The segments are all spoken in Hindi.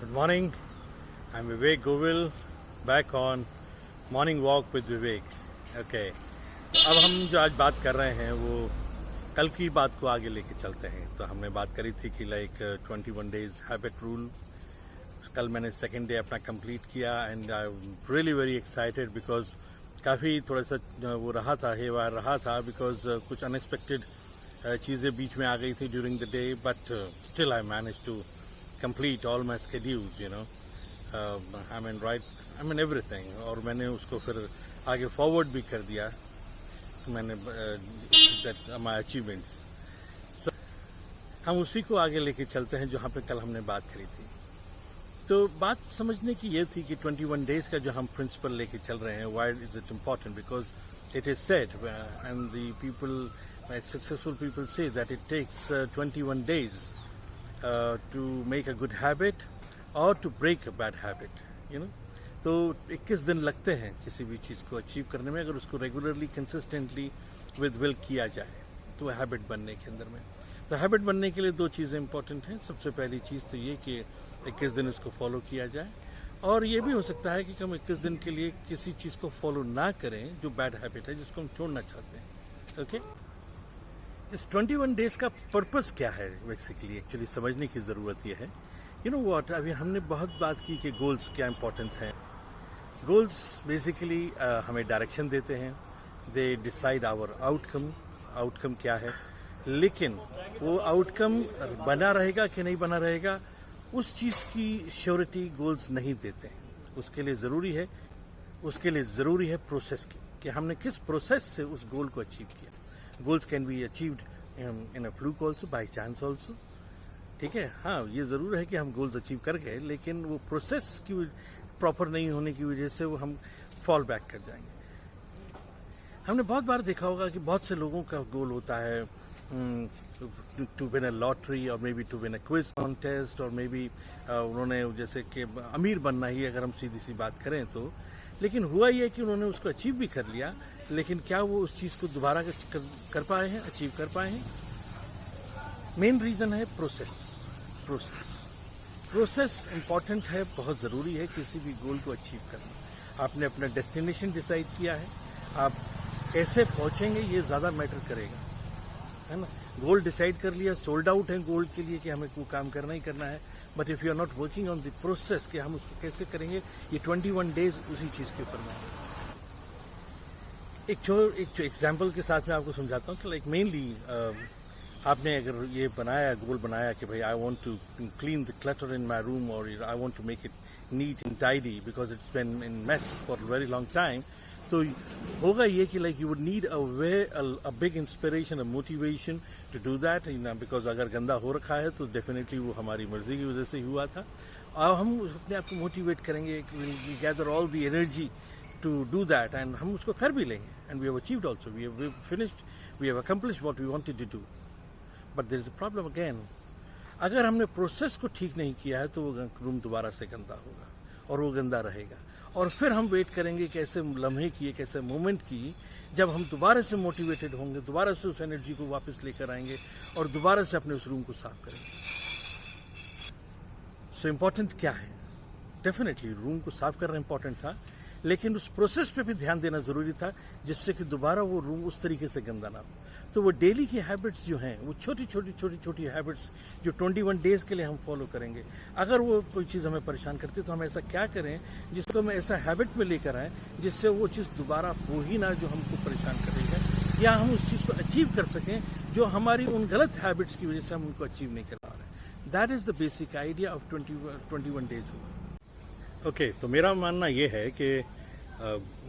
Good morning. I'm Vivek Govil, back on Morning Walk with Vivek. Okay. अब हम जो आज बात कर रहे हैं वो कल की बात को आगे लेके चलते हैं. तो हमने बात करी थी कि लाइक 21 डेज हैबिट रूल. कल मैंने सेकेंड डे अपना कंप्लीट किया and I am really very excited because काफ़ी थोड़ा सा वो रहा था हेवार रहा था बिकॉज कुछ अनएक्सपेक्टेड चीज़ें बीच में आ गई थी during the day but still I manage to complete all my schedules, you know. I mean everything. और मैंने उसको फिर आगे फॉरवर्ड भी कर दिया. मैंने my achievements. So, हम उसी को आगे लेके चलते हैं जहाँ पे कल हमने बात करी थी. तो बात समझने की ये थी कि 21 days का जो हम प्रिंसिपल लेके चल रहे हैं, why is it important? Because it is said and the people, successful people say that it takes 21 days to make a good habit or to break a bad habit, you know. तो 21 दिन लगते हैं किसी भी चीज़ को अचीव करने में अगर उसको रेगुलरली कंसिस्टेंटली विद विल किया जाए तो हैबिट बनने के अंदर में. तो हैबिट बनने के लिए दो चीज़ें इंपॉर्टेंट हैं. सबसे पहली चीज़ तो ये कि 21 दिन उसको फॉलो किया जाए और ये भी हो सकता है कि हम 21 दिन के लिए किसी चीज़ को फॉलो ना करें जो बैड हैबिट है जिसको हम छोड़ना चाहते हैं. ओके. इस 21 डेज का पर्पस क्या है बेसिकली एक्चुअली समझने की ज़रूरत ये है. यू नो व्हाट, अभी हमने बहुत बात की कि गोल्स क्या इंपॉर्टेंस है. गोल्स बेसिकली हमें डायरेक्शन देते हैं. दे डिसाइड आवर आउटकम क्या है. लेकिन वो आउटकम बना रहेगा कि नहीं बना रहेगा उस चीज़ की श्योरिटी गोल्स नहीं देते हैं. उसके लिए ज़रूरी है प्रोसेस की कि हमने किस प्रोसेस से उस गोल को अचीव किया. Goals can be achieved in a fluke also, by chance also. ठीक है. हाँ, ये ज़रूर है कि हम गोल्स अचीव कर गए लेकिन वो प्रोसेस की प्रॉपर नहीं होने की वजह से वो हम फॉल बैक कर जाएंगे. हमने बहुत बार देखा होगा कि बहुत से लोगों का गोल होता है टू विन अ लॉटरी और maybe to win a quiz contest और मे बी उन्होंने जैसे कि अमीर बनना ही अगर हम सीधी सी बात करें तो. लेकिन हुआ ये कि उन्होंने उसको अचीव भी कर लिया लेकिन क्या वो उस चीज़ को दोबारा कर पाए हैं, अचीव कर पाए हैं. मेन रीज़न है प्रोसेस इम्पॉर्टेंट है, बहुत ज़रूरी है किसी भी गोल को अचीव करना. आपने अपना डेस्टिनेशन डिसाइड किया है, आप कैसे पहुंचेंगे ये ज़्यादा मैटर करेगा, है ना. गोल डिसाइड कर लिया, सोल्ड आउट है गोल के लिए कि हमें कोई काम करना ही करना है. But if you are not working on the process कि हम उसको कैसे करेंगे, ये 21 डेज उसी चीज़ के ऊपर में. एक एग्जाम्पल के साथ मैं आपको समझाता हूँ कि लाइक मेनली आपने अगर ये गोल बनाया कि भाई I want to clean the clutter in my room और I want to make it neat and tidy because it's been in mess for a very long time. तो होगा ये कि like you would need a big inspiration, a motivation to do that. Because अगर गंदा हो रखा है तो डेफिनेटली वो हमारी मर्जी की वजह से ही हुआ था. और हम अपने आप को मोटिवेट करेंगे, we gather all the energy to do that and हम उसको कर भी लेंगे. And we have achieved also, we have finished, we have accomplished what we wanted to do. But there is a problem again. अगर हमने प्रोसेस को ठीक नहीं किया है तो वो रूम दोबारा से गंदा होगा और वो गंदा रहेगा और फिर हम वेट करेंगे कैसे लम्हे की, कैसे मोमेंट की जब हम दोबारा से मोटिवेटेड होंगे, दोबारा से उस एनर्जी को वापस लेकर आएंगे और दोबारा से अपने उस रूम को साफ करेंगे. सो इम्पॉर्टेंट क्या है? डेफिनेटली रूम को साफ करना इम्पॉर्टेंट था लेकिन उस प्रोसेस पे भी ध्यान देना ज़रूरी था जिससे कि दोबारा वो रूम उस तरीके से गंदा ना हो. तो वो डेली की हैबिट्स जो हैं वो छोटी हैबिट्स जो 21 डेज़ के लिए हम फॉलो करेंगे. अगर वो कोई चीज़ हमें परेशान करती है तो हम ऐसा क्या करें जिसको हम ऐसा हैबिट में लेकर आएँ जिससे वो चीज़ दोबारा हो ही ना जो हमको परेशान करेगा, या हम उस चीज़ को अचीव कर सकें जो हमारी उन गलत हैबिट्स की वजह से हम उनको अचीव नहीं कर पा रहे. That is the basic idea of 21 days. Okay. तो मेरा मानना ये है कि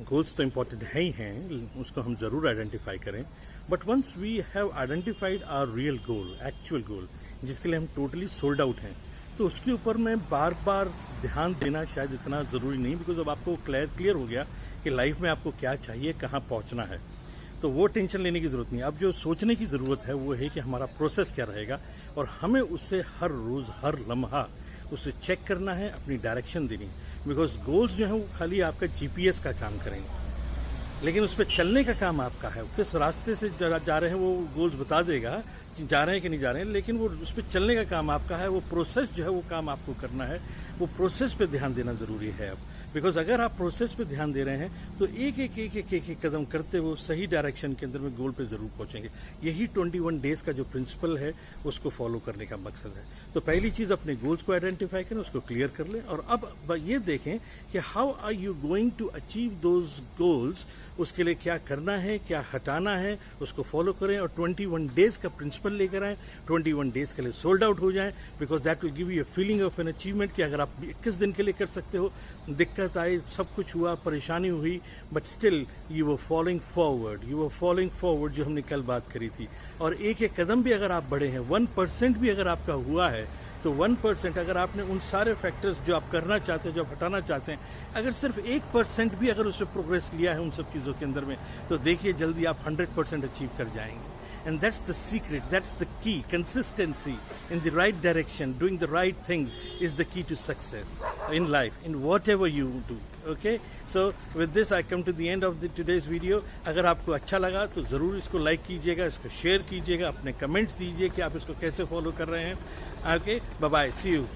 गोल्स तो इम्पोर्टेंट है ही हैं, उसको हम ज़रूर आइडेंटिफाई करें. But once we have identified our real goal, actual goal जिसके लिए हम टोटली सोल्ड आउट हैं, तो उसके ऊपर में बार बार ध्यान देना शायद इतना ज़रूरी नहीं. बिकॉज अब आपको क्लियर हो गया कि लाइफ में आपको क्या चाहिए, कहाँ पहुँचना है, तो वो टेंशन लेने की ज़रूरत नहीं. अब जो सोचने की ज़रूरत है वो है कि हमारा प्रोसेस क्या रहेगा और हमें उससे हर रोज़ हर लम्हा उससे चेक करना है, अपनी डायरेक्शन देनी है. बिकॉज गोल्स जो हैं वो खाली आपका GPS का काम करेंगे. लेकिन उस पर चलने का काम आपका है। किस रास्ते से जा रहे हैं वो गोल्स बता देगा, जा रहे हैं कि नहीं जा रहे हैं, लेकिन वो उस पर चलने का काम आपका है। वो प्रोसेस जो है वो काम आपको करना है, वो प्रोसेस पे ध्यान देना ज़रूरी है अब। बिकॉज अगर आप प्रोसेस पे ध्यान दे रहे हैं तो एक एक कदम करते हुए सही डायरेक्शन के अंदर में गोल पे ज़रूर पहुंचेंगे। यही 21 डेज का जो प्रिंसिपल है उसको फॉलो करने का मकसद है। तो पहली चीज़ अपने गोल्स को आइडेंटिफाई करें, उसको क्लियर कर लें, और अब ये देखें कि how are you going to achieve those goals. उसके लिए क्या करना है, क्या हटाना है, उसको फॉलो करें और 21 डेज का प्रिंसिपल लेकर आएँ। 21 डेज के लिए सोल्ड आउट हो जाएं, because that will give you a feeling of an achievement कि अगर आप 21 दिन के लिए कर सकते हो, दिक्कत आई, सब कुछ हुआ, परेशानी हुई, but still you were following forward, जो हमने कल बात करी थी। और एक एक कदम भी अगर आप बढ़े हैं, 1% भी अगर आपका हुआ है, तो 1% अगर आपने उन सारे फैक्टर्स जो आप करना चाहते हैं, जो आप हटाना चाहते हैं, अगर सिर्फ 1% भी अगर उसमें प्रोग्रेस लिया है उन सब चीज़ों के अंदर में, तो देखिए जल्दी आप 100% अचीव कर जाएंगे। And that's the secret, that's the key. Consistency in the right direction, doing the right things is the key to success in life, in whatever you do. Okay? So with this I come to the end of today's video. अगर आपको अच्छा लगा तो ज़रूर इसको लाइक कीजिएगा, इसको शेयर कीजिएगा, अपने कमेंट्स दीजिए कि आप इसको कैसे फॉलो कर रहे हैं। Okay? Bye bye. See you.